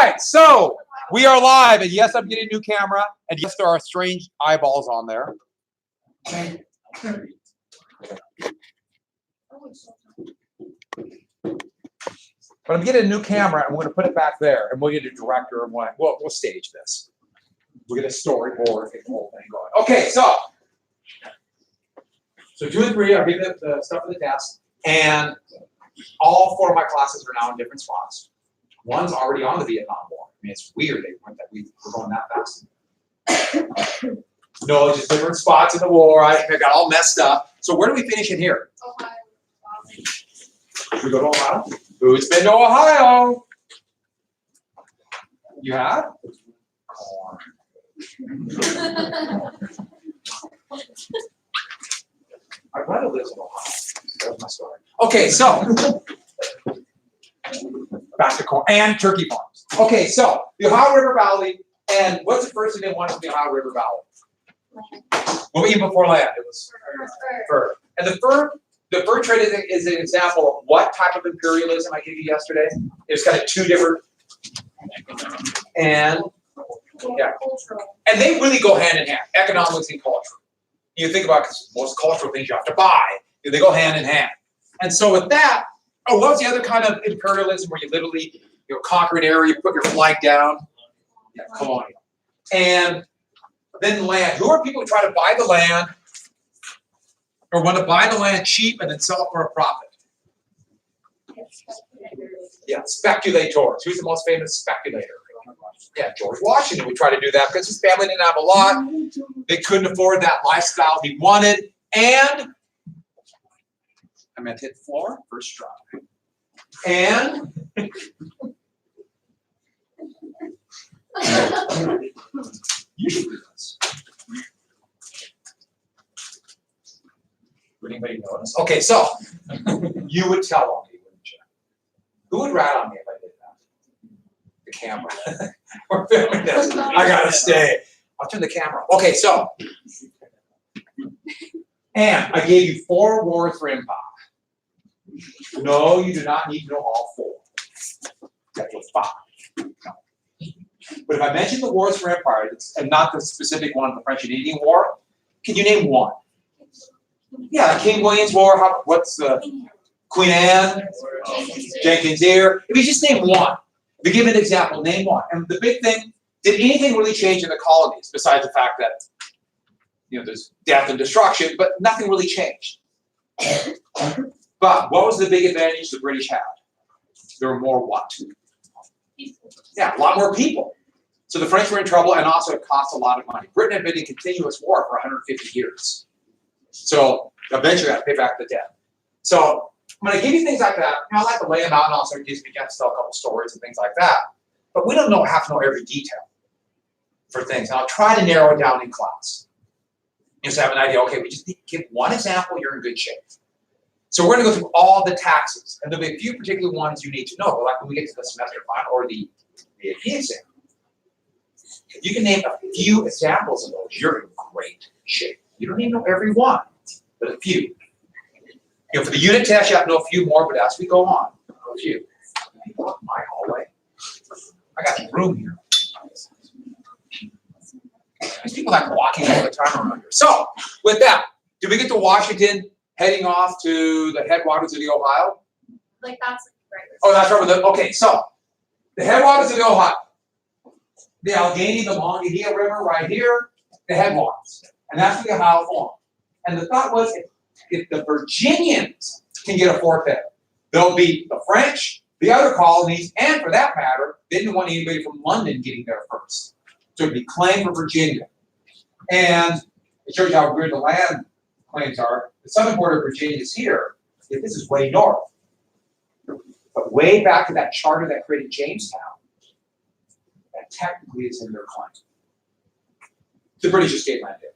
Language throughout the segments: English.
right, so we are live, and yes, I'm getting a new camera, and yes, there are strange eyeballs on there. But I'm getting a new camera, and we're going to put it back there, and we'll get a director, and we'll stage this. We'll get a storyboard, get the whole thing going. Okay, so 2 and 3, I'll give you the stuff on the desk, and all 4 of my classes are now in different spots. One's already on the Vietnam War. I mean, it's weird that we were going that fast. No, just different spots in the war. I got all messed up. So where do we finish in here? Ohio. We go to Ohio? Who's been to Ohio? You have? Corn. My brother lives in Ohio. That was my story. Okay, so back to corn and turkey farms. Okay, so the Ohio River Valley, and what's the first thing they wanted from the Ohio River Valley? Well, even before land, it was fur. And the fur trade is an example of what type of imperialism I gave you yesterday. It's kind of 2 different, and yeah, and they really go hand in hand, economics and culture. You think about, because most cultural things you have to buy, they go hand in hand. And so with that, what's the other kind of imperialism where you literally conquer an area, you put your flag down? Yeah, colonial. And then land. Who are people who try to buy the land or want to buy the land cheap and then sell it for a profit? Yeah, speculators. Who's the most famous speculator? Yeah, George Washington would try to do that because his family didn't have a lot. They couldn't afford that lifestyle he wanted. And I meant hit the floor, first try. And you should do this. Would anybody notice? Okay, so you would tell on me, wouldn't you? Who would rat on me if I did that? The camera. We're filming this. I gotta stay. I'll turn the camera. Okay, so and I gave you 4 wars for empire. No, you do not need to know all 4. That's 5. No. But if I mention the wars for empire, and not the specific one, the French and Indian War, can you name one? Yeah, King William's War. What's the Queen Anne? Jenkins' Ear. If you just name one, if you give an example, name one. And the big thing, did anything really change in the colonies besides the fact that there's death and destruction, but nothing really changed. But what was the big advantage the British had? There were more what? Yeah, a lot more people. So the French were in trouble, and also it cost a lot of money. Britain had been in continuous war for 150 years. So eventually I had to pay back the debt. So when I give you things like that, I like to lay them out, and also it gives me a chance to tell a couple stories and things like that. But we don't have to know every detail for things. And I'll try to narrow it down in class. Just have an idea, okay, we just need to give one example, you're in good shape. So we're going to go through all the taxes, and there'll be a few particular ones you need to know, like when we get to the semester final or the AP exam. If you can name a few examples of those, you're in great shape. You don't even know every one, but a few. For the unit test, you have to know a few more, but as we go on, a few. My hallway. I got room here. There's people like walking all the time around here. So, with that, did we get to Washington heading off to the headwaters of the Ohio? Like that's right. Oh, that's right. Okay, so the headwaters of the Ohio. The Allegheny, the Monongahela River right here, the headwaters. And that's where the Ohio formed. And the thought was if the Virginians can get a forfeit, they'll beat the French, the other colonies, and for that matter, they didn't want anybody from London getting there first. So it'd be claimed for Virginia. And it shows you how weird the land claims are. The southern border of Virginia is here. This is way north. But way back to that charter that created Jamestown, that technically is in their claim. The British escape land did.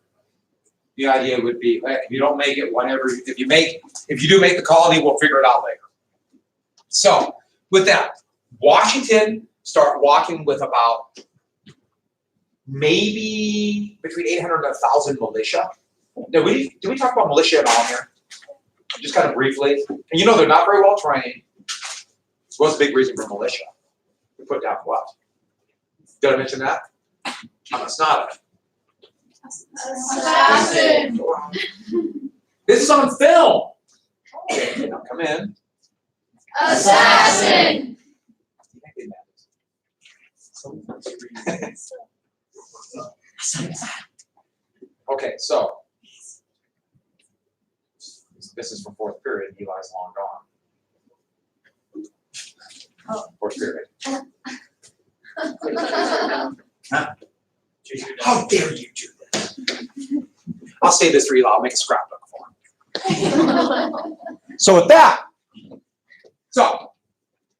The idea would be, heck, if you don't make it, whatever. If you do make the colony, we'll figure it out later. So, with that, Washington start walking with about maybe between 800 and 1,000 militia. Now, did we talk about militia at all here? Just kind of briefly. And they're not very well trained. What's the big reason for militia? We put down what? Did I mention that? I must not have. Assassin. This is on film. Okay, now come in. Assassin. Okay, so this is from fourth period. Eli's long gone. Fourth period. Huh? How dare you do this? I'll save this for Eli. I'll make a scrapbook for him. So with that, so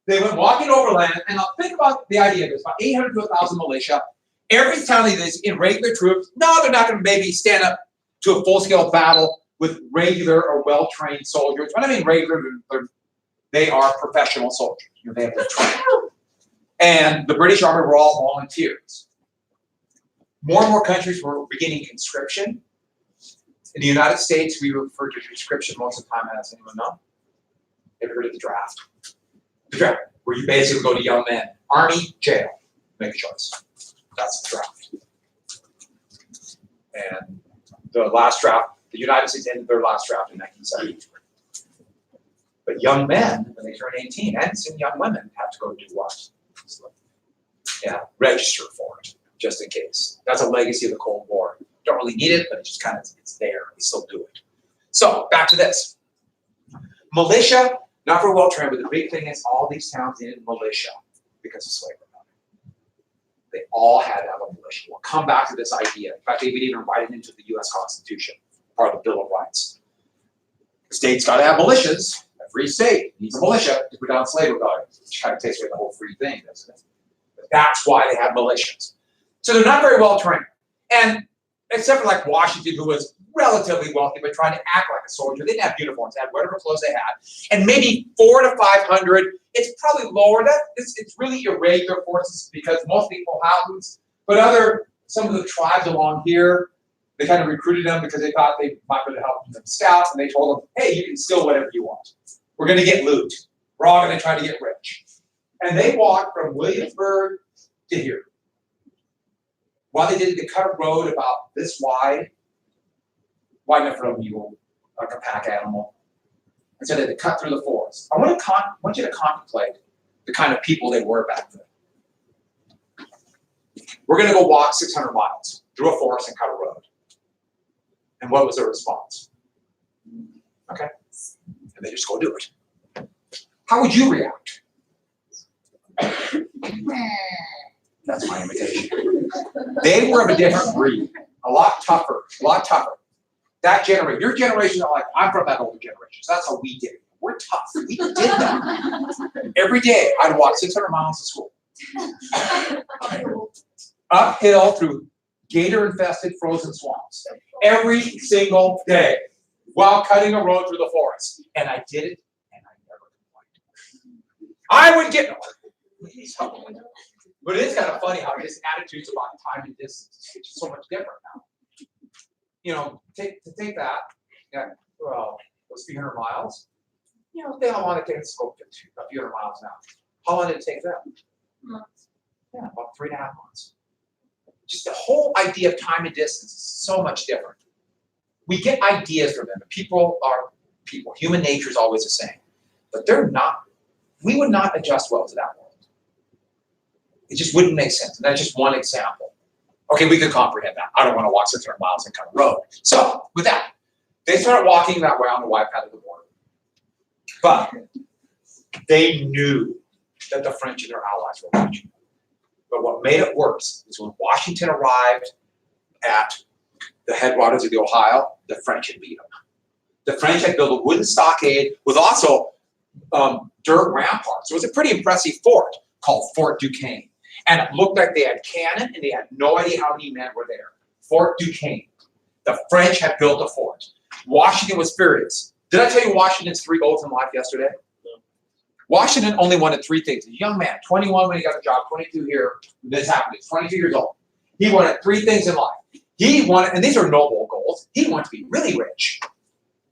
they went walking overland, and I'll think about the idea of this: about 800 to 1,000 militia. Every town they did in regular troops. No, they're not going to maybe stand up to a full-scale battle with regular or well-trained soldiers. When I mean regular, they are professional soldiers. You know, they have been trained. And the British Army were all volunteers. More and more countries were beginning conscription. In the United States, we refer to conscription most of the time as, anyone know? Ever heard of the draft? The draft, where you basically go to young men, army, jail, make a choice. That's the draft. And the last draft, the United States ended their last draft in 1973. But young men, when they turn 18, and some young women have to go do what? Yeah, register for it, just in case. That's a legacy of the Cold War. Don't really need it, but it just kind of, it's there. We still do it. So, back to this. Militia, not very well trained, but the big thing is all these towns needed militia because of slavery. They all had to have a militia. We'll come back to this idea. In fact, they would even write it into the U.S. Constitution, part of the Bill of Rights. The state's got to have militias. Every state needs a militia to put down slave rebellion, which kind of takes away the whole free thing, doesn't it? But that's why they have militias. So they're not very well trained. And except for like Washington, who was relatively wealthy, but trying to act like a soldier, they didn't have uniforms, they had whatever clothes they had. And maybe 400 to 500, it's probably lower. It's really irregular forces because most people have these. But some of the tribes along here, they kind of recruited them because they thought they might be able to help them scouts, and they told them, hey, you can steal whatever you want. We're going to get loot. We're all going to try to get rich. And they walked from Williamsburg to here. While they did, they cut a road about this wide enough for a mule, like a pack animal. And so they had to cut through the forest. I want you to contemplate the kind of people they were back then. We're going to go walk 600 miles through a forest and cut a road. And what was their response? Okay. And they just go do it. How would you react? That's my imitation. They were of a different breed. A lot tougher. That generation, your generation are like, I'm from that older generation. So that's how we did it. We're tough. We did that. Every day, I'd walk 600 miles to school. Uphill through gator-infested frozen swamps. Every single day while cutting a road through the forest. And I did it, and I never complained. I would get nowhere. But it is kind of funny how his attitudes about time and distance is so much different now. You know, take that, yeah, well, those few hundred miles, you know, they all want to take a few hundred miles now. How long did it take them? Months. Yeah, about 3.5 months. Just the whole idea of time and distance is so much different. We get ideas from them, but people are people. Human nature is always the same. But they're not, we would not adjust well to that world. It just wouldn't make sense. And that's just one example. Okay, we could comprehend that. I don't want to walk 600 miles and cut a road. So, with that, they started walking that way on the wide path of the border. But they knew that the French and their allies were watching. But what made it worse is when Washington arrived at the headwaters of the Ohio, the French had beat them. The French had built a wooden stockade with also dirt ramparts. So it was a pretty impressive fort called Fort Duquesne. And it looked like they had cannon, and they had no idea how many men were there. Fort Duquesne. The French had built a fort. Washington was furious. Did I tell you Washington's 3 goals in life yesterday? No. Washington only wanted 3 things. A young man, 21 when he got the job, 22 here. This happened. He's 22 years old. He wanted 3 things in life. He wanted, and these are noble goals, he wanted to be really rich.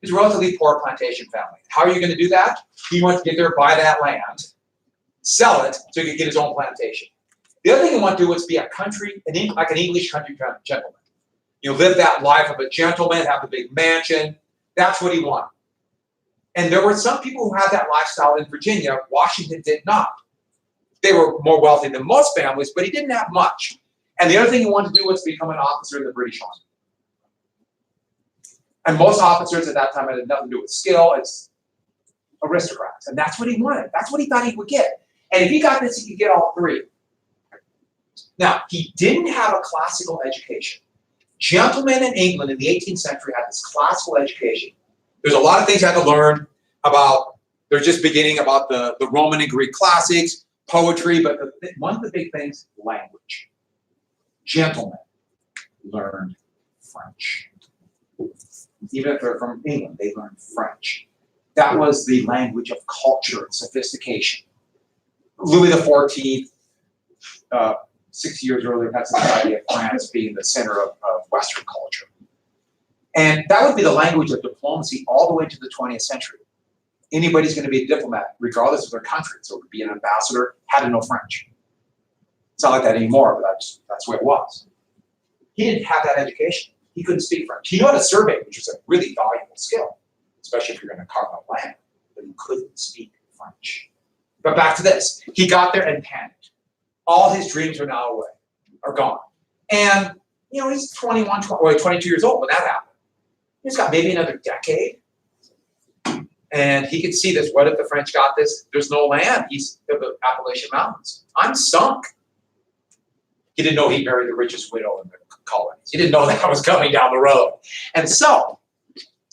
He's a relatively poor plantation family. How are you going to do that? He wanted to get there, buy that land, sell it, so he could get his own plantation. The other thing he wanted to do was be a country, like an English country gentleman. You know, live that life of a gentleman, have a big mansion. That's what he wanted. And there were some people who had that lifestyle in Virginia. Washington did not. They were more wealthy than most families, but he didn't have much. And the other thing he wanted to do was become an officer in the British Army. And most officers at that time had nothing to do with skill. It's aristocrats. And that's what he wanted. That's what he thought he would get. And if he got this, he could get all three. Now, he didn't have a classical education. Gentlemen in England in the 18th century had this classical education. There's a lot of things you had to learn about. They're just beginning about the Roman and Greek classics, poetry, but one of the big things, language. Gentlemen learned French. Even if they're from England, they learned French. That was the language of culture and sophistication. Louis XIV, 60 years earlier, had this idea of France being the center of Western culture. And that would be the language of diplomacy all the way to the 20th century. Anybody's going to be a diplomat, regardless of their country. So to be an ambassador, had to know French. It's not like that anymore, but that's where it was. He didn't have that education. He couldn't speak French. He knew how to survey, which was a really valuable skill, especially if you're going to carve out land, but he couldn't speak French. But back to this. He got there and panicked. All his dreams are now away, are gone. And, you know, he's 22 years old when that happened. He's got maybe another decade. And he could see this. What if the French got this? There's no land east of the Appalachian Mountains. I'm sunk. He didn't know he married the richest widow in the colonies. He didn't know that was coming down the road. And so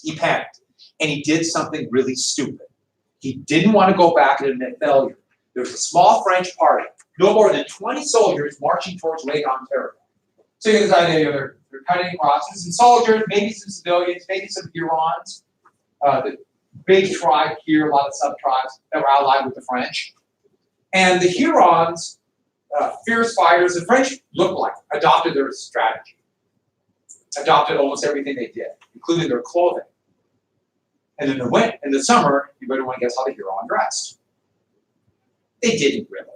he panicked. And he did something really stupid. He didn't want to go back and admit failure. There was a small French party, no more than 20 soldiers marching towards Lake Ontario. So you get this idea, they're cutting across. Some soldiers, maybe some civilians, maybe some Hurons. The big tribe here, a lot of sub-tribes that were allied with the French. And the Hurons, fierce fighters, the French looked like, adopted their strategy. Adopted almost everything they did, including their clothing. And in the summer, you better want to guess how the Huron dressed. They didn't really.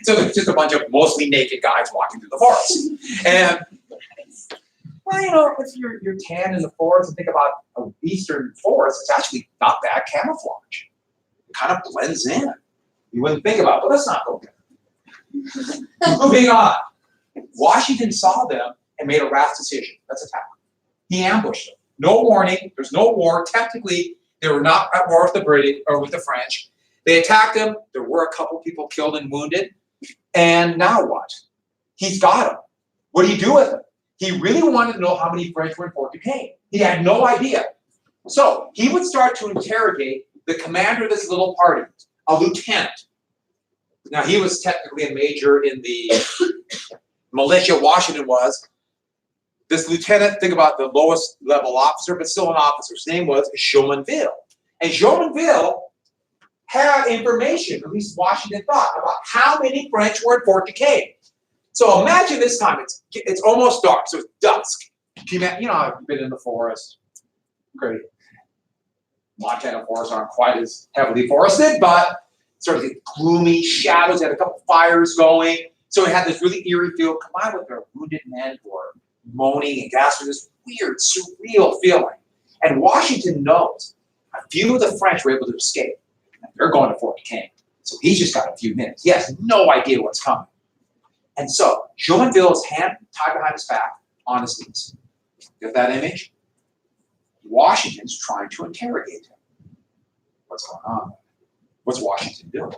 So there's just a bunch of mostly naked guys walking through the forest. And, well, you know, if you're tan in the forest and think about an eastern forest, it's actually not bad camouflage. It kind of blends in. You wouldn't think about it, but let's not go there. Moving on. Washington saw them and made a rash decision. Let's attack them. He ambushed them. No warning. There's no war. Technically, they were not at war with the British or with the French. They attacked him. There were a couple people killed and wounded. And now what? He's got him. What do you do with him? He really wanted to know how many French were in Fort Duquesne. He had no idea. So he would start to interrogate the commander of this little party, a lieutenant. Now, he was technically a major in the militia. Washington was. This lieutenant, think about the lowest level officer, but still an officer. His name was Jumonville. And Jumonville had information, at least Washington thought, about how many French were in Fort Duquesne. So imagine this time, it's almost dark, so it's dusk. You know, I've been in the forest. Great. Montana forests aren't quite as heavily forested, but sort of the gloomy shadows, had a couple fires going. So it had this really eerie feel combined with their wounded men who were moaning and gasping, this weird, surreal feeling. And Washington knows a few of the French were able to escape. They're going to Fort Duquesne. So he's just got a few minutes. He has no idea what's coming. And so Jumonville's hand tied behind his back on his knees. Get that image? Washington's trying to interrogate him. What's going on? What's Washington doing?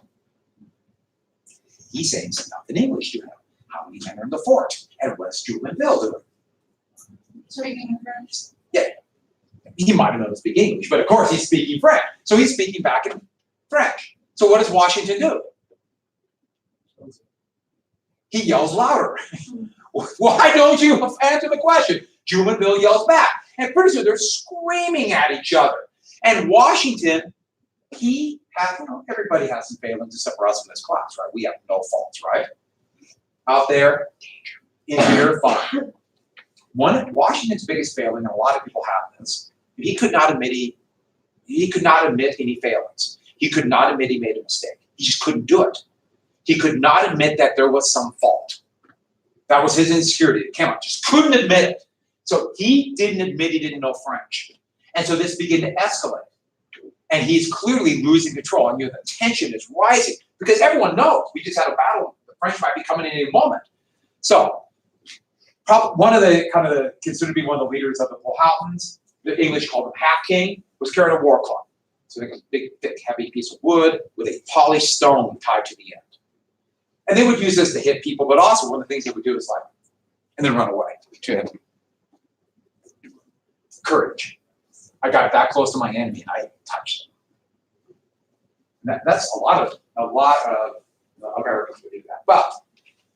He's saying stuff in English to him. How many men are in the fort? And what's Jumonville doing? Speaking French? Yeah. He might have known to speak English, but of course he's speaking French. So he's speaking back in French. So what does Washington do? He yells louder. Why don't you answer the question? Jumonville yells back. And pretty soon they're screaming at each other. And Washington, he has, everybody has some failings except for us in this class, right? We have no faults, right? Out there, danger. In here, fun. One of Washington's biggest failing, and a lot of people have this, he could not admit any failings. He could not admit he made a mistake. He just couldn't do it. He could not admit that there was some fault. That was his insecurity. It came out, just couldn't admit it. So he didn't admit he didn't know French. And so this began to escalate. And he's clearly losing control. And the tension is rising because everyone knows we just had a battle. The French might be coming in any moment. So one of the considered to be one of the leaders of the Powhatans, the English called him Half King, was carrying a war club. So like a big, thick, heavy piece of wood with a polished stone tied to the end. And they would use this to hit people, but also one of the things they would do is like, and then run away to him. Courage. I got that close to my enemy and I touched him. That's a lot of Americans would do that. But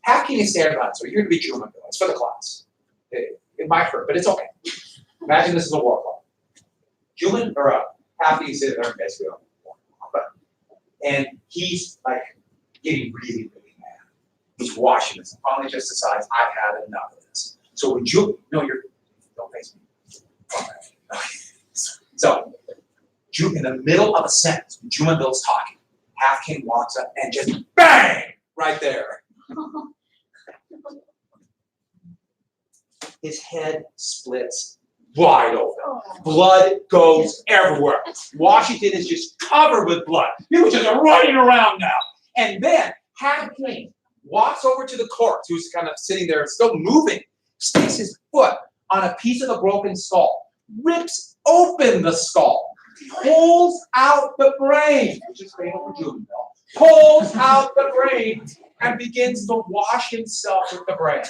Half King is standard on, so you're going to be German. It's for the class. It might hurt, but it's okay. Imagine this is a war club. German or Half King is sitting there basically on the war, and he's like getting really, really mad. He's watching this and finally just decides, I've had enough of this. So when don't face me. So, in the middle of a sentence, when Jumonville's talking, Half King walks up and just bang! Right there. His head splits wide open. Blood goes everywhere. Washington is just covered with blood. People just are running around now. And then Half King walks over to the corpse, who's kind of sitting there, still moving, sticks his foot on a piece of the broken skull, rips open the skull, pulls out the brain, which is fatal for Jumonville, pulls out the brain, and begins to wash himself with the brain.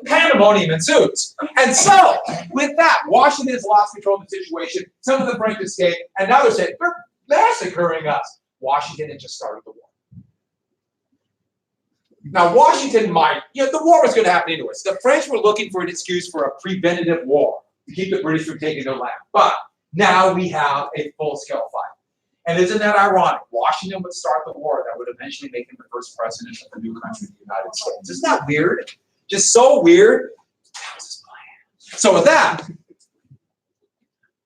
Pandemonium ensues. And so, with that, Washington has lost control of the situation. Some of the French escape, and now they're saying, they're massacring us. Washington had just started the war. Now, Washington the war was going to happen anyways. The French were looking for an excuse for a preventative war to keep the British from taking their land. But now we have a full-scale fight. And isn't that ironic? Washington would start the war that would eventually make him the first president of the new country, the United States. Isn't that weird? Just so weird. That was his plan. So with that,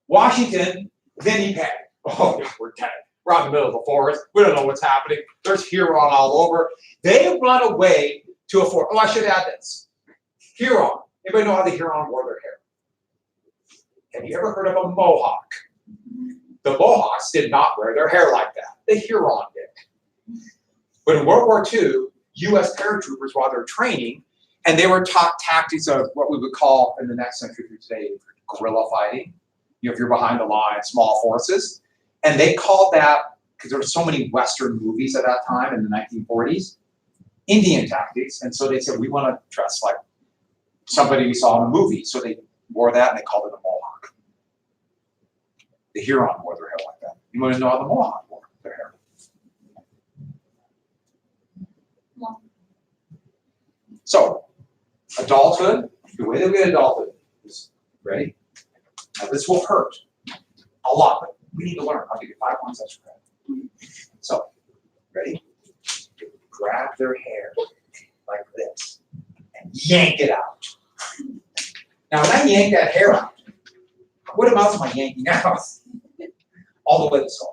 Washington, then he panicked. Oh, we're dead. We're out in the middle of the forest. We don't know what's happening. There's Huron all over. They run away to a fort. Oh, I should add this. Huron. Anybody know how the Huron wore their hair? Have you ever heard of a Mohawk? The Mohawks did not wear their hair like that. The Huron did. But in World War II, U.S. paratroopers were out there training, and they were taught tactics of what we would call in the next century today guerrilla fighting. If you're behind the line, small forces. And they called that, because there were so many Western movies at that time in the 1940s, Indian tactics. And so they said, we want to dress like somebody we saw in a movie. So they wore that and they called it a Mohawk. The Huron wore their hair like that. You want to know how the Mohawk wore their hair? So, adulthood, the way that we get adulthood is, ready? Now this will hurt a lot, but we need to learn. I'll give you 5 points extra credit. So, ready? Grab their hair like this and yank it out. Now, when I yank that hair out, what amounts am I yanking out? All the way to the skull.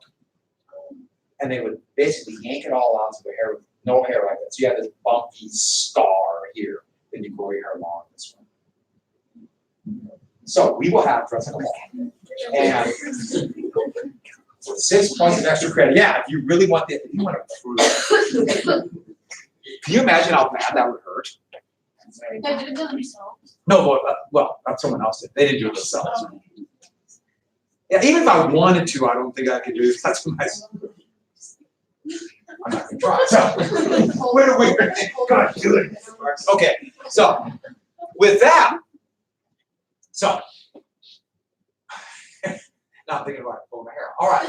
And they would basically yank it all out so their hair with no hair like that. So you have this bumpy scar here. Then you grow your hair long this way. So we will have dress like a Mohawk. And for 6 points of extra credit, yeah, if you really want this, if you want to prove it. Can you imagine how bad that would hurt? They did it themselves. No, well, not someone else did. They didn't do it themselves. Yeah, even if I wanted to, I don't think I could do it. That's my. I'm not going to try. So, we're going to do it. Okay, so with that, so now I'm thinking about pulling my hair. All right,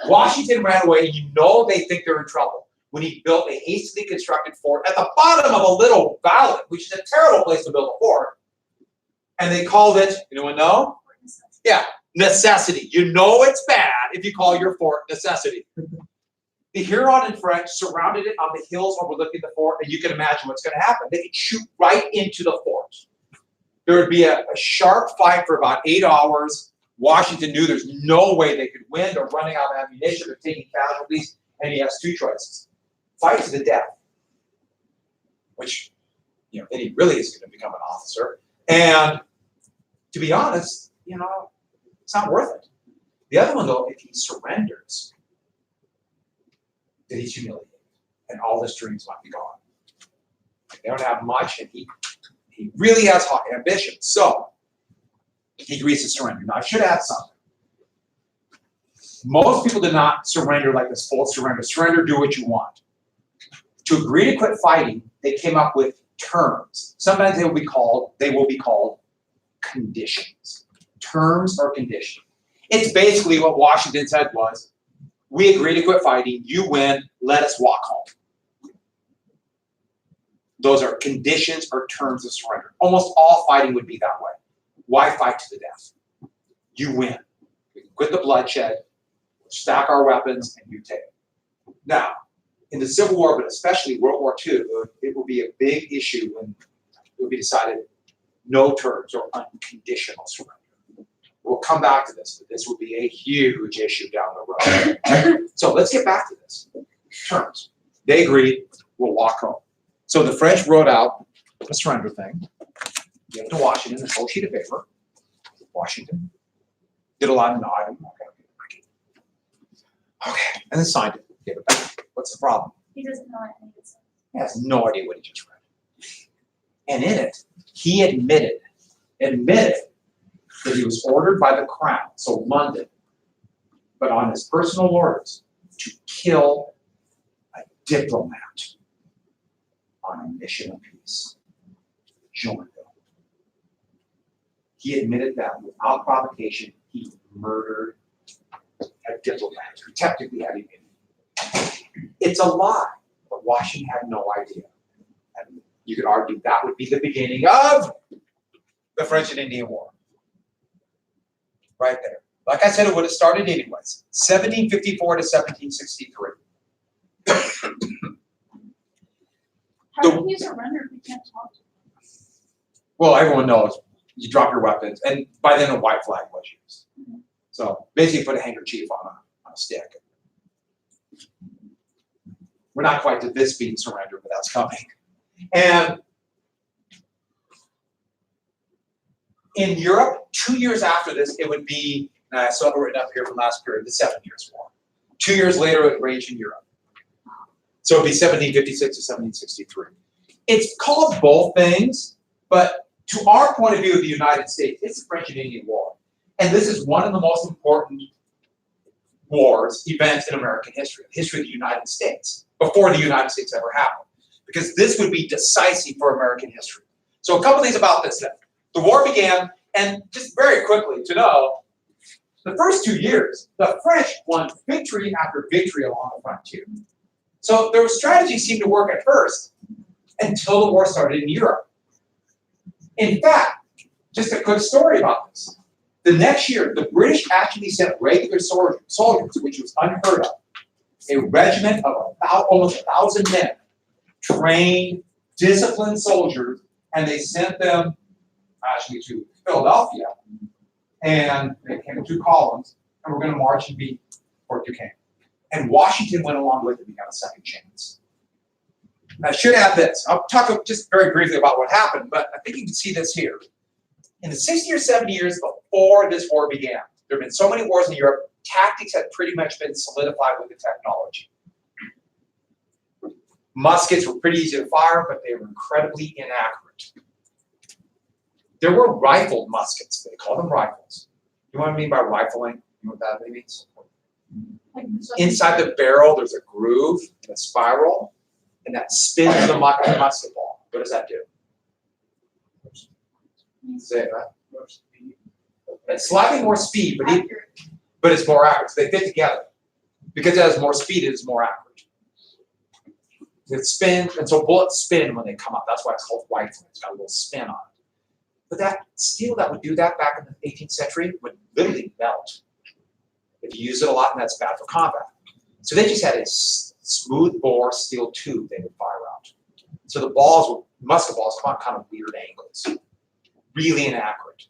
Washington ran away, and you know they think they're in trouble when he built a hastily constructed fort at the bottom of a little valley, which is a terrible place to build a fort. And they called it, anyone know? Yeah, necessity. You know it's bad if you call your fort necessity. The Huron and French surrounded it on the hills overlooking the fort, and you can imagine what's going to happen. They could shoot right into the fort. There would be a sharp fight for about 8 hours. Washington knew there's no way they could win. They're running out of ammunition. They're taking casualties. And he has two choices. Fight to the death, which, then he really is going to become an officer. And to be honest, it's not worth it. The other one, though, if he surrenders, then he's humiliated. And all his dreams might be gone. They don't have much, and he really has high ambition. So he agrees to surrender. Now, I should add something. Most people do not surrender like this full surrender. Surrender, do what you want. To agree to quit fighting, they came up with terms. Sometimes they will be called conditions. Terms or conditions. It's basically what Washington said was, we agree to quit fighting, you win, let us walk home. Those are conditions or terms of surrender. Almost all fighting would be that way. Why fight to the death? You win. We can quit the bloodshed, stack our weapons, and you take it. Now, in the Civil War, but especially World War II, it will be a big issue when it will be decided no terms or unconditional surrender. We'll come back to this, but this will be a huge issue down the road. So let's get back to this. Terms. They agreed, we'll walk home. So the French wrote out a surrender thing, gave it to Washington, a whole sheet of paper. Washington did a lot of nodding. Okay, and then signed it, gave it back. What's the problem? He doesn't know anything. He has no idea what he just read. And in it, he admitted that he was ordered by the Crown, so London, but on his personal orders, to kill a diplomat on a mission of peace. Joinville. He admitted that without provocation, he murdered a diplomat who technically had immunity. It's a lie, but Washington had no idea. And you could argue that would be the beginning of the French and Indian War. Right there. Like I said, it would have started anyways. 1754 to 1763. How do you surrender if you can't talk to them? Well, everyone knows you drop your weapons, and by then a white flag was used. So basically put a handkerchief on a stick. We're not quite to this being surrendered, but that's coming. And in Europe, 2 years after this, it would be, and I saw it written up here from last period, the 7 Years' War. 2 years later, it would rage in Europe. So it would be 1756 to 1763. It's called both things, but to our point of view of the United States, it's the French and Indian War. And this is one of the most important events in American history, the history of the United States, before the United States ever happened. Because this would be decisive for American history. So a couple things about this then. The war began, and just very quickly to know, the first 2 years, the French won victory after victory along the frontier. So their strategy seemed to work at first, until the war started in Europe. In fact, just a quick story about this. The next year, the British actually sent regular soldiers, which was unheard of. A regiment of almost 1,000 men, trained, disciplined soldiers, and they sent them actually to Philadelphia, and they came in 2 columns, and we're going to march and beat Fort Duquesne. And Washington went along with it. We got a second chance. I should add this. I'll talk just very briefly about what happened, but I think you can see this here. In the 60 or 70 years before this war began, there have been so many wars in Europe, tactics had pretty much been solidified with the technology. Muskets were pretty easy to fire, but they were incredibly inaccurate. There were rifled muskets. They called them rifles. You know what I mean by rifling? You know what that means? Inside the barrel, there's a groove and a spiral, and that spins the musket ball. What does that do? Say that. It's slightly more speed, but it's more accurate. So they fit together. Because it has more speed, it is more accurate. It spins, and so bullets spin when they come up. That's why it's called rifling. It's got a little spin on it. But that steel that would do that back in the 18th century would literally melt. If you use it a lot, and that's bad for combat. So they just had a smooth bore steel tube they would fire out. So the balls, musket balls, come out kind of weird angles. Really inaccurate.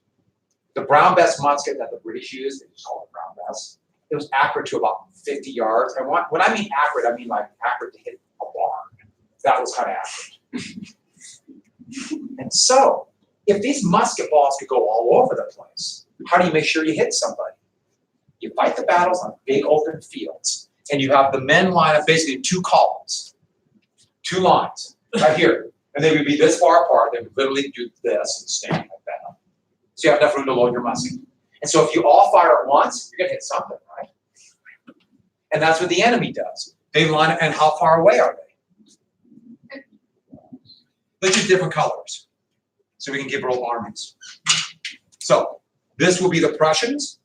The brown bess musket that the British used, they just call it brown bess, it was accurate to about 50 yards. And when I mean accurate, I mean like accurate to hit a barn. That was kind of accurate. And so, if these musket balls could go all over the place, how do you make sure you hit somebody? You fight the battles on big open fields, and you have the men line up basically 2 columns, 2 lines, right here. And they would be this far apart, they would literally do this and stand like that. So you have enough room to load your musket. And so if you all fire at once, you're gonna hit something, right? And that's what the enemy does. They line up, and how far away are they? Let's use different colors so we can give real armies. So this will be the Prussians.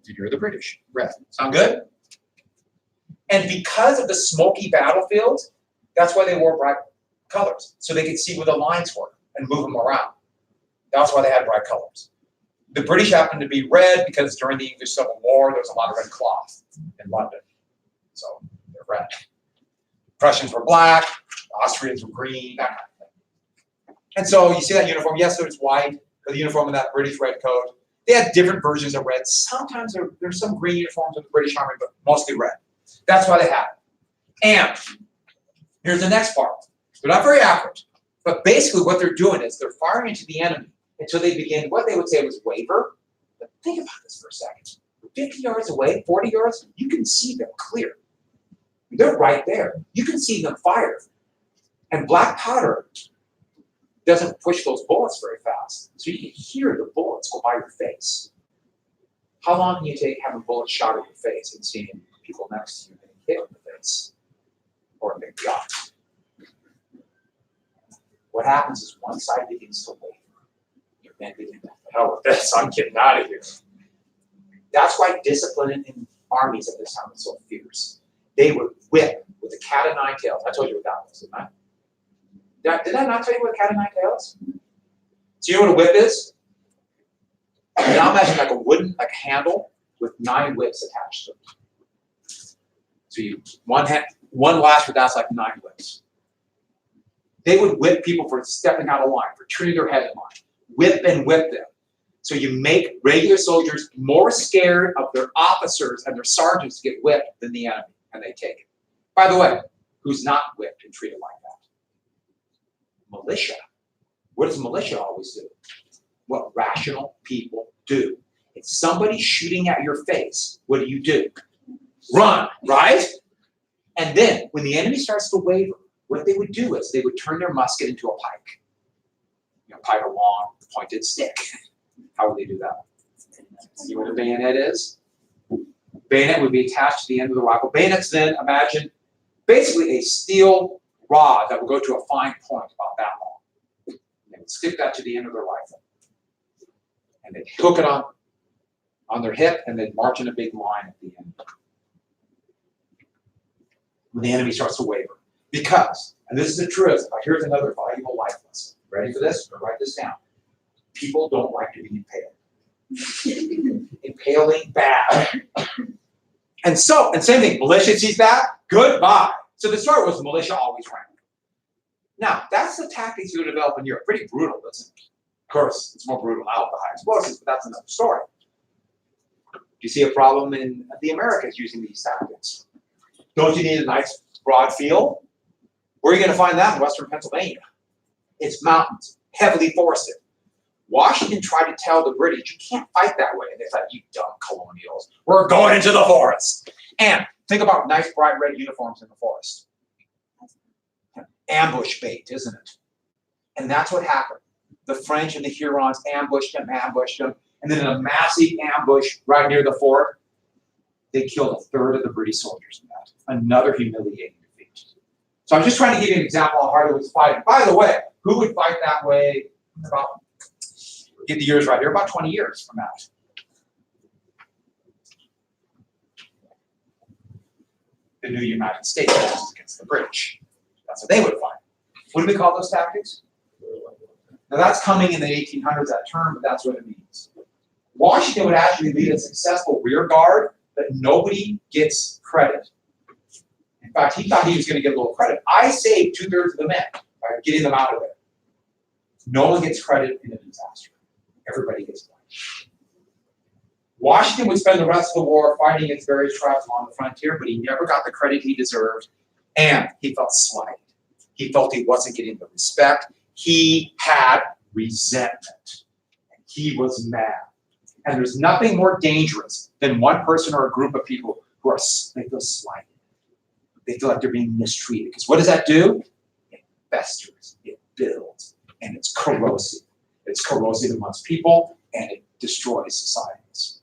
You're the British. Red. Sound good? And because of the smoky battlefields, that's why they wore bright colors, so they could see where the lines were and move them around. That's why they had bright colors. The British happened to be red because during the English Civil War, there was a lot of red cloth in London. So they're red. Prussians were black, Austrians were green, that kind of thing. And so you see that uniform, yes, there's white, but the uniform in that British red coat. They had different versions of red. Sometimes there's some green uniforms in the British Army, but mostly red. That's why they had it. And here's the next part. They're not very accurate, but basically what they're doing is they're firing into the enemy until they begin what they would say was waver. But think about this for a second. 50 yards away, 40 yards, you can see them clear. They're right there. You can see them fire. And black powder doesn't push those bullets very fast. So you can hear the bullets go by your face. How long can you take having bullets shot at your face and seeing people next to you getting hit in the face or a big gun? What happens is one side begins to waver. Your men begin to, hell with this, I'm getting out of here. That's why discipline in armies at this time was so fierce. They would whip with a cat o' nine tails. I told you what that was, didn't I? Did I not tell you what a cat o' nine tails? So you know what a whip is? Now imagine like a wooden, like a handle with 9 whips attached to it. So you one lash with that's like 9 whips. They would whip people for stepping out of line, for turning their head in line. Whip and whip them. So you make regular soldiers more scared of their officers and their sergeants to get whipped than the enemy, and they take it. By the way, who's not whipped and treated like that? Militia. What does militia always do? What rational people do. If somebody's shooting at your face, what do? Run, right? And then, when the enemy starts to waver, what they would do is they would turn their musket into a pike. You know, pike, a long, pointed stick. How would they do that? See what a bayonet is? Bayonet would be attached to the end of the rifle. Bayonets then, imagine, basically a steel rod that would go to a fine point about that long. They would stick that to the end of their rifle. And they'd hook it on their hip, and they'd march in a big line at the end. When the enemy starts to waver. Because, and this is the truth, here's another valuable life lesson. Ready for this? Write this down. People don't like to be impaled. Impaling, bad. And same thing, militia sees that, goodbye. So the story was militia always ran. Now, that's the tactics you develop in Europe. Pretty brutal, isn't it? Of course, it's more brutal now with the high explosives, but that's another story. Do you see a problem in the Americas using these tactics? Don't you need a nice broad field? Where are you going to find that in Western Pennsylvania? It's mountains, heavily forested. Washington tried to tell the British, you can't fight that way. And they thought, you dumb colonials, we're going into the forest. And think about nice bright red uniforms in the forest. Ambush bait, isn't it? And that's what happened. The French and the Hurons ambushed them, and then in a massive ambush right near the fort, they killed 1/3 of the British soldiers in that. Another humiliating defeat. So I'm just trying to give you an example of how hard it was fighting. By the way, who would fight that way about, get the years right here, about 20 years from now? The new United States against the British. That's what they would fight. What do we call those tactics? Now that's coming in the 1800s, that term, but that's what it means. Washington would actually lead a successful rear guard, but nobody gets credit. In fact, he thought he was going to get a little credit. I saved 2/3 of the men by getting them out of there. No one gets credit in a disaster. Everybody gets blamed. Washington would spend the rest of the war fighting against various tribes along the frontier, but he never got the credit he deserved, and he felt slighted. He felt he wasn't getting the respect. He had resentment. And he was mad. And there's nothing more dangerous than one person or a group of people who are, they feel slighted. They feel like they're being mistreated. Because what does that do? It festers, it builds, and it's corrosive. It's corrosive amongst people, and it destroys societies.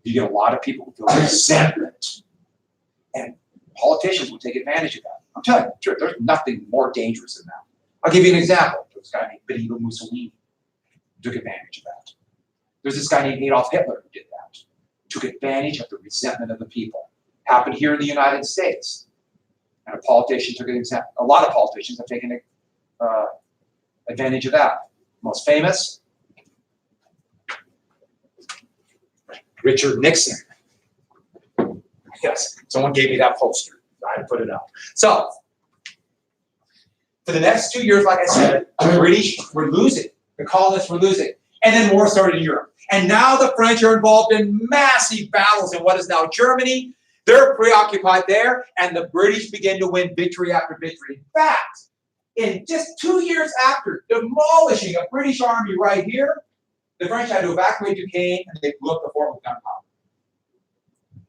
You get a lot of people who feel resentment, and politicians will take advantage of that. I'm telling you, sure, there's nothing more dangerous than that. I'll give you an example. There's a guy named Benito Mussolini who took advantage of that. There's this guy named Adolf Hitler who did that. Took advantage of the resentment of the people. Happened here in the United States. And a politician took an example. A lot of politicians have taken advantage of that. Most famous, Richard Nixon. Yes, someone gave me that poster. I had to put it up. So, for the next 2 years, like I said, the British were losing. The colonists were losing. And then war started in Europe. And now the French are involved in massive battles in what is now Germany. They're preoccupied there, and the British begin to win victory after victory. In fact, in just 2 years after demolishing a British army right here, the French had to evacuate Duquesne, and they blew up the fort with gunpowder.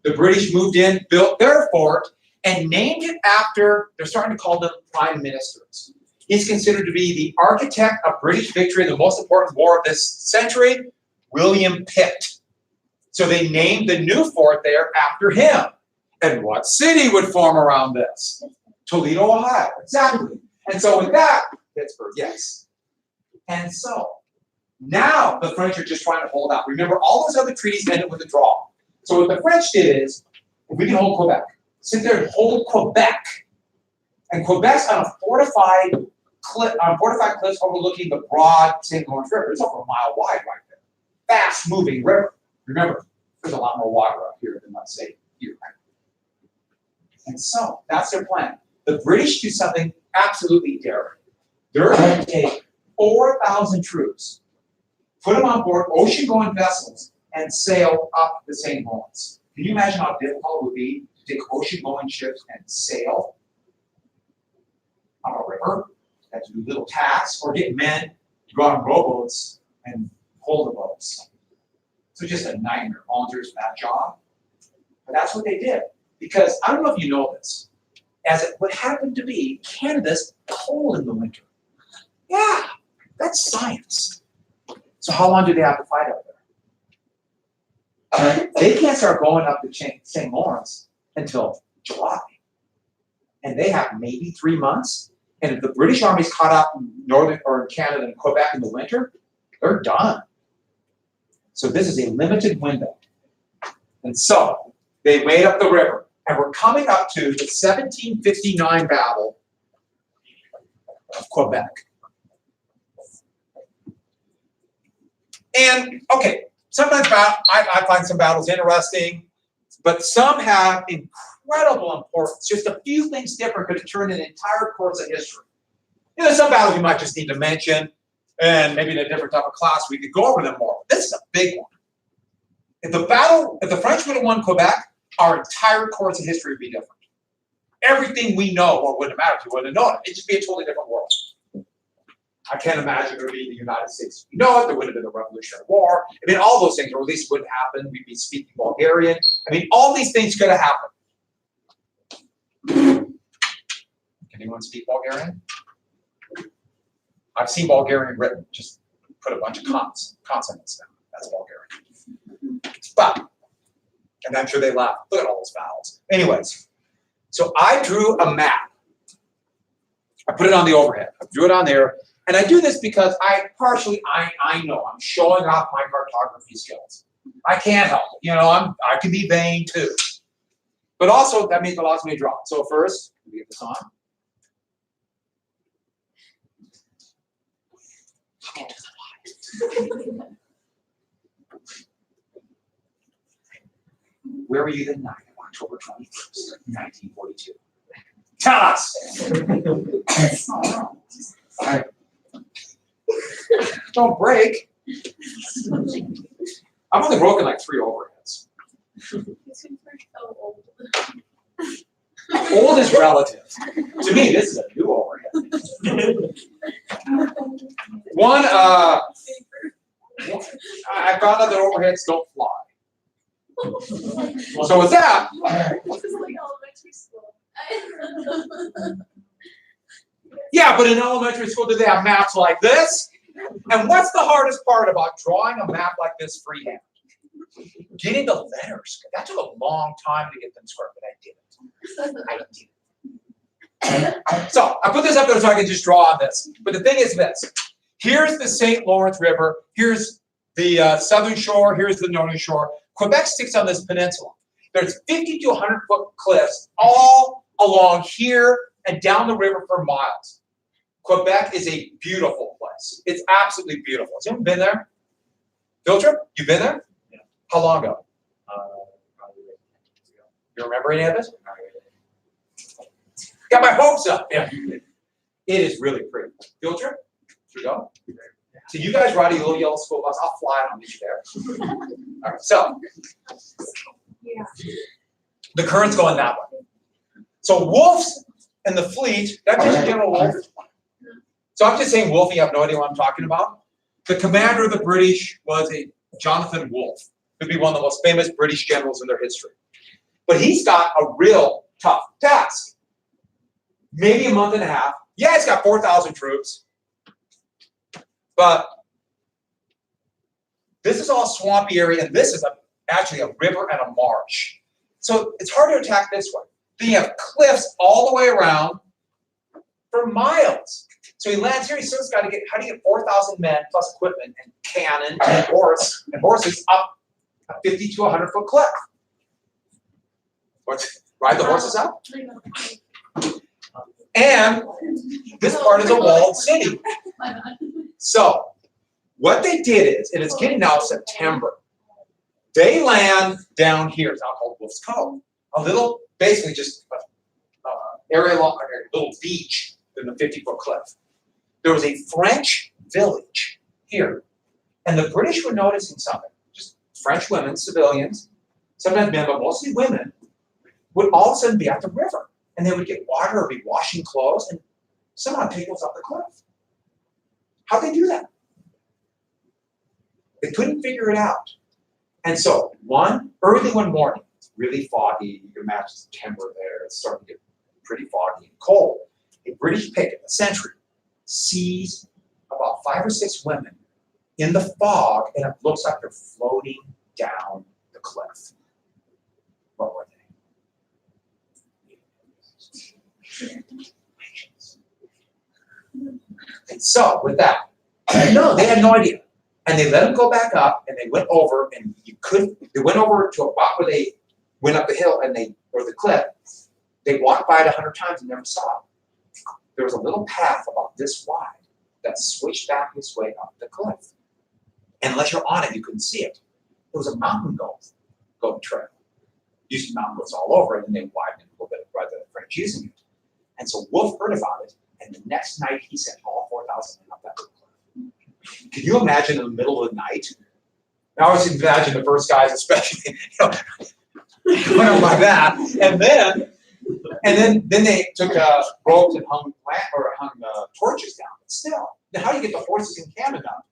The British moved in, built their fort, and named it after, they're starting to call them prime ministers. He's considered to be the architect of British victory in the most important war of this century, William Pitt. So they named the new fort there after him. And what city would form around this? Toledo, Ohio, exactly. And so with that, Pittsburgh, yes. And so now the French are just trying to hold out. Remember, all those other treaties ended with a draw. So what the French did is, if we can hold Quebec, sit there and hold Quebec. And Quebec's on a fortified cliffs overlooking the broad St. Lawrence River. It's over a mile wide right there. Fast-moving river. Remember, there's a lot more water up here than, let's say, here. And so that's their plan. The British do something absolutely daring. They're going to take 4,000 troops, put them on board ocean-going vessels, and sail up the St. Lawrence. Can you imagine how difficult it would be to take ocean-going ships and sail on a river? Have to do little tasks, or get men to go out on rowboats and pull the boats. So just a nightmare. Volunteers for that job. But that's what they did. Because I don't know if you know this, as it would happen to be, Canada's cold in the winter. Yeah, that's science. So how long do they have to fight up there? They can't start going up the St. Lawrence until July. And they have maybe 3 months. And if the British Army's caught up in northern or Canada and Quebec in the winter, they're done. So this is a limited window. And so they made up the river. And we're coming up to the 1759 Battle of Quebec. And, okay, sometimes I find some battles interesting, but some have incredible importance. Just a few things different could have turned an entire course of history. You know, there's some battles you might just need to mention, and maybe in a different type of class we could go over them more. This is a big one. If the French would have won Quebec, our entire course of history would be different. Everything we know, or wouldn't matter if you wouldn't have known it. It'd just be a totally different world. I can't imagine there would be the United States. We know it. There would have been a Revolutionary War. I mean, all those things, or at least would happen. We'd be speaking Bulgarian. I mean, all these things could have happened. Can anyone speak Bulgarian? I've seen Bulgarian written. Just put a bunch of consonants down. That's Bulgarian. But, and I'm sure they laugh. Look at all those vowels. Anyways, so I drew a map. I put it on the overhead. I drew it on there. And I do this because I know I'm showing off my cartography skills. I can't help it. You know, I can be vain too. But also, that means it allows me to draw. So first, let me get this on. Where were you the night of October 21st, 1942? Tell us! All right. don't break. I've only broken like 3 overheads. Old is relative. To me, this is a new overhead. One, I found out that overheads don't fly. So with that, This is like elementary school. yeah, but in elementary school, do they have maps like this? And what's the hardest part about drawing a map like this freehand? Getting the letters. That took a long time to get them square, but I did it. So I put this up there so I can just draw on this. But the thing is this. Here's the St. Lawrence River. Here's the southern shore. Here's the northern shore. Quebec sits on this peninsula. There's 50 to 100 foot cliffs all along here and down the river for miles. Quebec is a beautiful place. It's absolutely beautiful. Has anyone been there? Field trip? You been there? Yeah. How long ago? Probably like 10 years ago. You remember any of it? Got my hopes up. Yeah. It is really pretty. Field trip? Should we go? So you guys ride a little yellow school bus. I'll fly it on you there. All right. So Yeah. the current's going that way. So Wolf's and the fleet. That means General Wolfe. So I'm just saying Wolfe. You have no idea what I'm talking about. The commander of the British was a Jonathan Wolfe. Could be one of the most famous British generals in their history. But he's got a real tough task. Maybe a month and a half. Yeah, it's got 4,000 troops. But this is all swampy area, and this is actually a river and a marsh. So it's hard to attack this way. Then you have cliffs all the way around for miles. So he lands here, he still got to get, how do you get 4,000 men plus equipment and cannon and horses up a 50 to 100 foot cliff? What? Ride the horses up? And this part is a walled city. So what they did is, and it's getting now September, they land down here. It's now called Wolf's Cove. A little, basically just area along a little beach in the 50-foot cliff. There was a French village here. And the British were noticing something. Just French women, civilians, sometimes men, but mostly women, would all of a sudden be at the river. And they would get water or be washing clothes and somehow take those up the cliff. How'd they do that? They couldn't figure it out. And so early one morning, it's really foggy, you can imagine September there, it's starting to get pretty foggy and cold. A British picket, a sentry, sees about 5 or 6 women in the fog, and it looks like they're floating down the cliff. What were they? And so, with that, no, they had no idea. And they let them go back up, and they went over, and they went over to a spot where they went up the hill, or the cliff. They walked by it 100 times and never saw it. There was a little path about this wide that switched back this way up the cliff. And unless you're on it, you couldn't see it. It was a mountain goat trail. Used to mountain goats all over it, and they widened it a little bit by the French using it. And so Wolfe heard about it, and the next night he sent all 4,000 men up that cliff. Can you imagine in the middle of the night? I always imagine the first guys, especially, going up like that, and then they took ropes and hung torches down. But still, now how do you get the horses in Canada?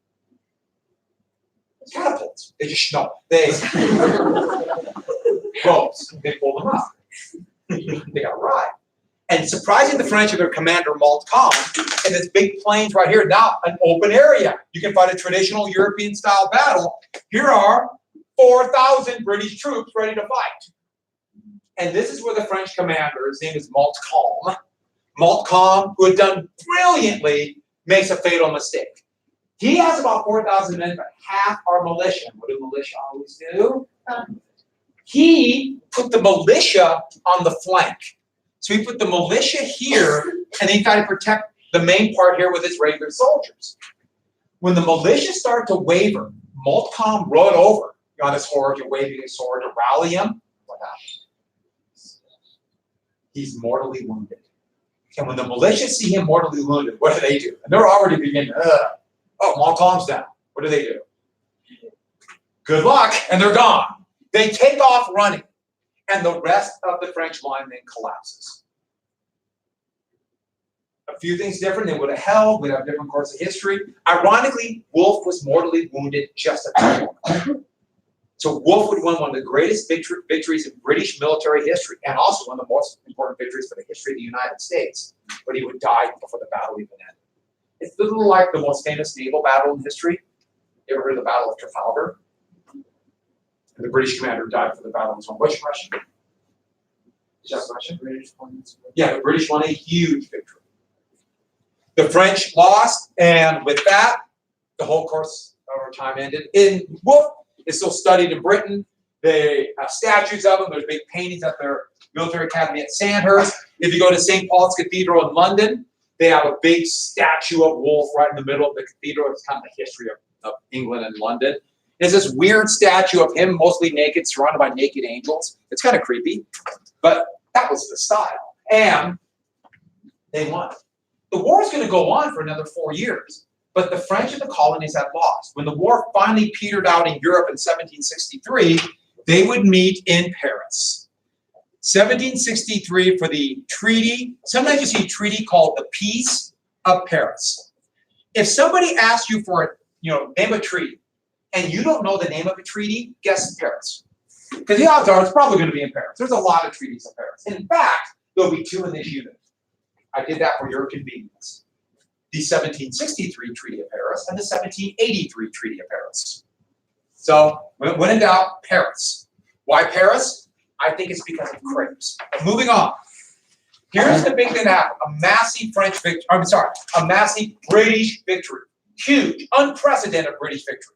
Catapults. They just ropes. They pull them up. They got a ride. And surprising the French and their commander Montcalm, in this big plains right here, now an open area. You can fight a traditional European style battle. Here are 4,000 British troops ready to fight. And this is where the French commander, his name is Montcalm, who had done brilliantly, makes a fatal mistake. He has about 4,000 men, but half are militia. What do militia always do? He put the militia on the flank. So he put the militia here, and he tried to protect the main part here with his regular soldiers. When the militia started to waver, Montcalm rode over. You're on his horse, you're waving his sword to rally him. What happens? He's mortally wounded. And when the militia see him mortally wounded, what do? And they're already beginning, Oh, Montcalm's down. What do? Good luck, and they're gone. They take off running, and the rest of the French line then collapses. A few things different. They would have held. We'd have a different course of history. Ironically, Wolfe was mortally wounded just at that moment. So Wolfe would win one of the greatest victories in British military history, and also one of the most important victories for the history of the United States. But he would die before the battle even ended. It's a little like the most famous naval battle in history. You ever heard of the Battle of Trafalgar? And the British commander died for the battle as well. What's your question? Just question. British points. Yeah, the British won a huge victory. The French lost, and with that, the whole course of our time ended. In Wolfe is still studied in Britain. They have statues of him. There's big paintings at their military academy at Sandhurst. If you go to St. Paul's Cathedral in London, they have a big statue of Wolfe right in the middle of the cathedral. It's kind of the history of England and London. There's this weird statue of him, mostly naked, surrounded by naked angels. It's kind of creepy, but that was the style. And they won. The war is going to go on for another 4 years, but the French and the colonies had lost. When the war finally petered out in Europe in 1763, they would meet in Paris. 1763 for the treaty. Sometimes you see a treaty called the Peace of Paris. If somebody asks you for name a treaty, and you don't know the name of a treaty, guess Paris. Because the odds are it's probably going to be in Paris. There's a lot of treaties in Paris. In fact, there'll be 2 in this unit. I did that for your convenience. The 1763 Treaty of Paris and the 1783 Treaty of Paris. So, when in doubt, Paris. Why Paris? I think it's because of crepes. Moving on. Here's the big thing that happened. A massive a massive British victory. Huge, unprecedented British victory.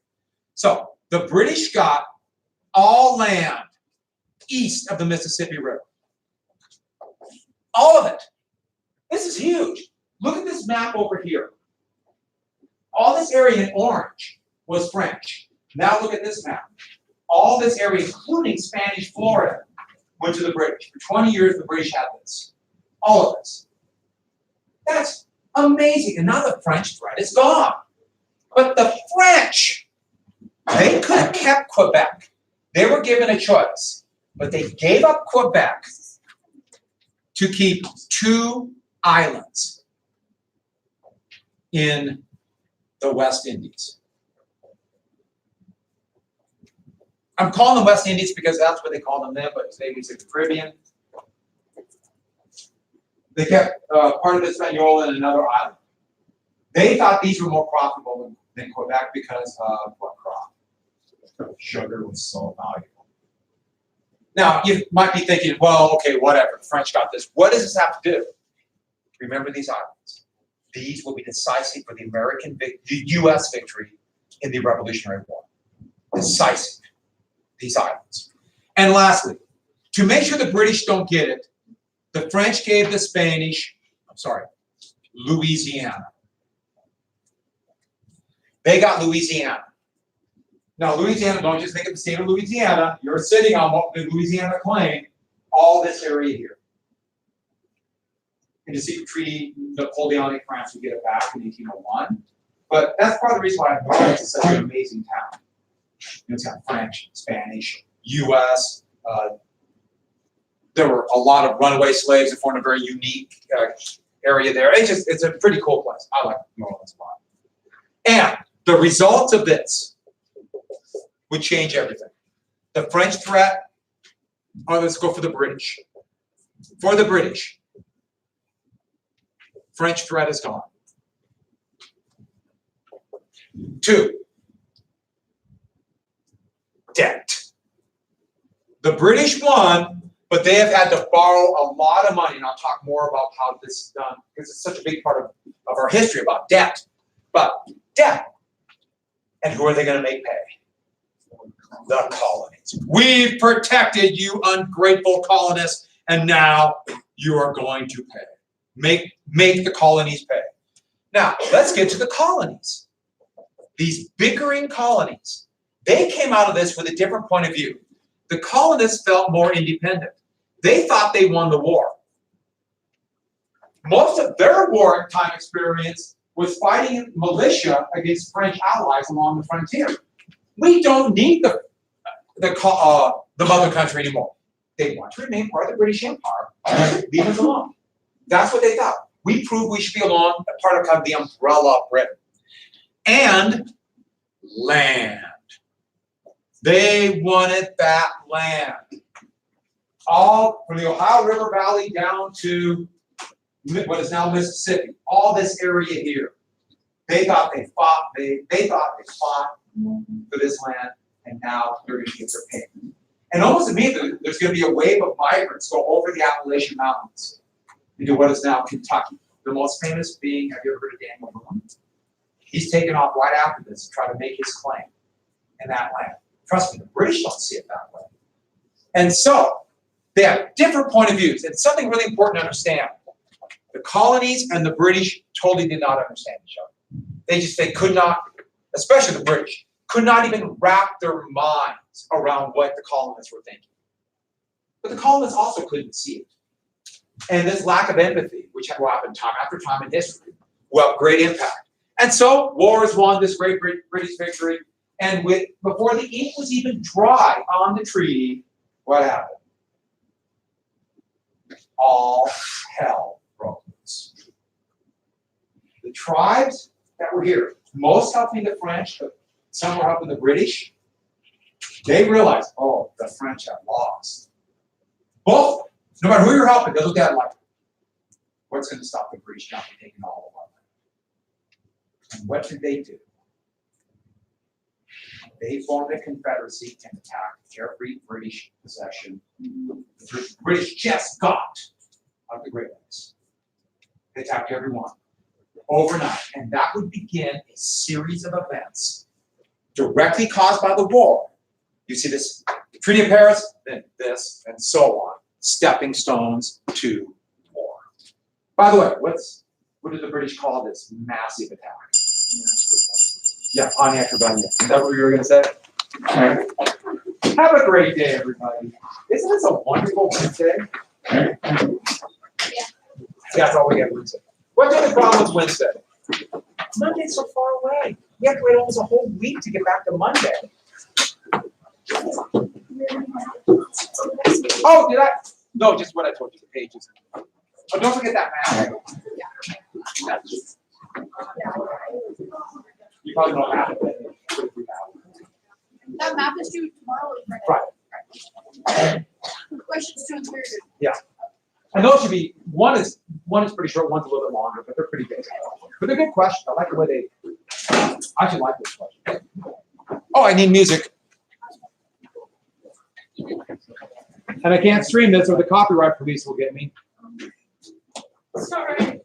So, the British got all land east of the Mississippi River. All of it. This is huge. Look at this map over here. All this area in orange was French. Now look at this map. All this area, including Spanish Florida, went to the British. For 20 years, the British had this. All of this. That's amazing. And now the French threat is gone. But the French, they could have kept Quebec. They were given a choice. But they gave up Quebec to keep 2 islands in the West Indies. I'm calling them West Indies because that's what they call them then, but today we say the Caribbean. They kept part of the Hispaniola and another island. They thought these were more profitable than Quebec because of what crop? Sugar was so valuable. Now, you might be thinking, well, okay, whatever, the French got this. What does this have to do? Remember these islands. These will be decisive for the U.S. victory in the Revolutionary War. Decisive. These islands. And lastly, to make sure the British don't get it, the French gave the Spanish, Louisiana. They got Louisiana. Now, Louisiana, don't just think of the state of Louisiana. You're sitting on what the Louisiana claim, all this area here. In the secret treaty, Napoleonic France would get it back in 1801. But that's part of the reason why New Orleans is such an amazing town. It's got French, Spanish, U.S. There were a lot of runaway slaves that formed a very unique area there. It's a pretty cool place. I like New Orleans a lot. And the results of this would change everything. The French threat, let's go for the British. For the British, French threat is gone. 2, debt. The British won, but they have had to borrow a lot of money, and I'll talk more about how this is done, because it's such a big part of our history about debt. But debt. And who are they going to make pay? The colonies. We've protected you, ungrateful colonists, and now you are going to pay. Make the colonies pay. Now, let's get to the colonies. These bickering colonies, they came out of this with a different point of view. The colonists felt more independent. They thought they won the war. Most of their wartime experience was fighting militia against French allies along the frontier. We don't need the mother country anymore. They want to remain part of the British Empire. Leave us alone. That's what they thought. We proved we should be along, a part of kind of the umbrella of Britain. And land. They wanted that land. All from the Ohio River Valley down to what is now Mississippi. All this area here. They thought they fought. They thought they fought for this land, and now they're going to get their pay. And almost immediately, there's going to be a wave of migrants go over the Appalachian Mountains into what is now Kentucky. The most famous being, have you ever heard of Daniel Boone? He's taken off right after this to try to make his claim in that land. Trust me, the British don't see it that way. And so, they have different point of views. And something really important to understand. The colonies and the British totally did not understand each other. They could not, especially the British, could not even wrap their minds around what the colonists were thinking. But the colonists also couldn't see it. And this lack of empathy, which will happen time after time in history, will have great impact. And so, wars won this great British victory. And before the ink was even dry on the treaty, what happened? All hell broke loose. The tribes that were here, most helping the French, but some were helping the British, they realized, oh, the French have lost. Both, no matter who you're helping, they look at it like, what's going to stop the British now from taking all of our land? And what did they do? They formed a confederacy and attacked every British possession the British just got out of the Great Lakes. They attacked every one overnight, and that would begin a series of events directly caused by the war. You see this, the Treaty of Paris, then this, and so on. Stepping stones to war. By the way, what did the British call this massive attack? Yeah, Pontiac Rebellion. Is that what you were going to say? Have a great day, everybody. Isn't this a wonderful Wednesday? Yeah. That's all we get Wednesday. What's the problem with Wednesday? Monday's so far away. We have to wait almost a whole week to get back to Monday. Oh, did I? No, just what I told you, the pages. Oh, don't forget that map. You probably don't have it. That map is due tomorrow. Right. Questions 2 and 3. Yeah. And those should be, one is pretty short, one's a little bit longer, but they're pretty big. But they're good questions. I like the way they, I actually like this question. Oh, I need music. And I can't stream this or the copyright police will get me. Sorry.